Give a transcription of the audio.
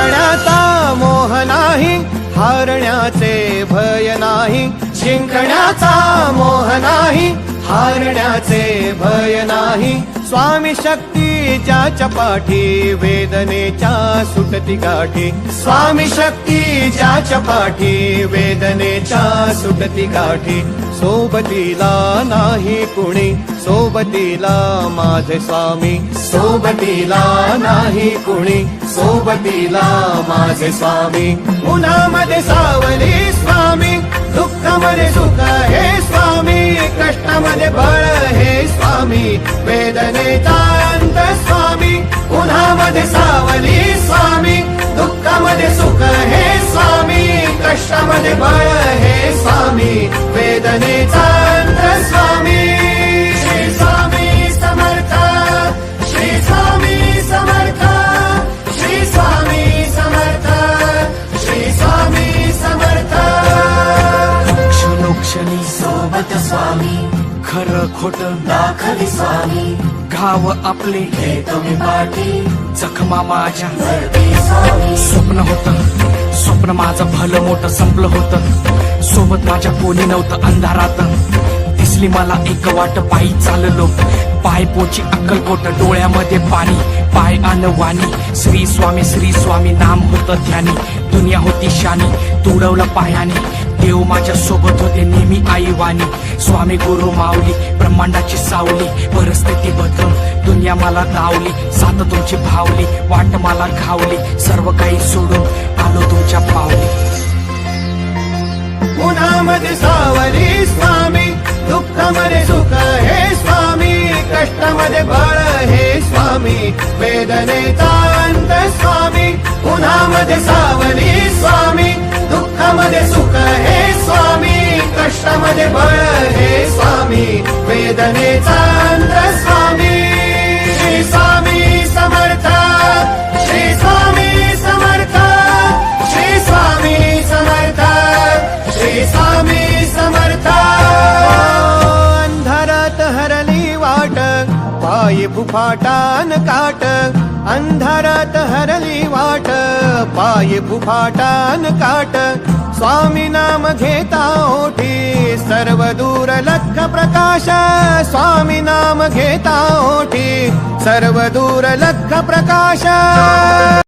जिंकण्याचा मोह नाही, हारण्याचे भय नाही. जिंकण्याचा मोह नाही, हारण्याचे भय नाही. स्वामी शक्ती ज्याच्या पाठी, वेदनेच्या सुटती गाठी. स्वामी शक्ती ज्याच्या पाठी, वेदनेच्या सुटती गाठी. सोबतीला नाही कुणी, सोबतीला माझे स्वामी. सोबतीला नाही कुणी, सोबतीला माझे स्वामी. उन्हामध्ये सावली स्वामी, दुःखामध्ये सुख हे स्वामी. कष्टामध्ये बळ हे स्वामी, वेदनेचा अंत स्वामी. उन्हामध्ये सावली स्वामी, दुःखामध्ये सुख हे स्वामी. कष्टामध्ये बळ हे स्वामी, वेदनेचा अंत स्वामी. श्री स्वामी समर्थ, श्री स्वामी समर्थ, श्री स्वामी समर्थ, श्री स्वामी समर्थ. क्षणोक्षणी सोबत स्वामी, खरं खोट दाखवी स्वामी. घाव आपले हे तुम्ही पाठी, जखमा माझ्या स्वामी. स्वप्न होतं, स्वप्न माझं भलं मोठं संपलं होतं. सोबत माझ्या कोणी नव्हतं अंधारात. दिसली मला एक वाट, पायी चाललो पाय पोची अक्कलकोट. डोळ्यामध्ये पाणी, पाय अनवाणी. श्री स्वामी नाम होतं ध्यानी. दुनिया होती शानी, तुडवलं पायाने. देव माझ्या सोबत होते नेहमी आईवानी. स्वामी गुरु माऊली, ब्रह्मांडाची सावली. परिस्थिती बदलून दुनिया मला धावली. साथ तुमची भावली, वाट मला घावली. सर्व काही सोडून आलो तुमच्या पावली. उन्हामध्ये सावली स्वामी, दुःखामध्ये सुख हे स्वामी. कष्टामध्ये बळ हे स्वामी, वेदनेचा अंत स्वामी. उन्हामध्ये सावली स्वामी, दुःखामध्ये सुख हे स्वामी. कष्टामध्ये बळ हे स्वामी, वेदनेचा अंत स्वामी. श्री स्वामी समर्थ, श्री स्वामी समर्थ, श्री स्वामी समर्थ, श्री स्वामी समर्थ. अंधारात हरली वाट, पायी फुफाटान काट. अंधारात हरली वाट, पायी फुफाटान काट. स्वामी नाम घेता ओठी, सर्व दूर लख प्रकाश. स्वामी नाम घेता ओठी, सर्व दूर लख प्रकाश.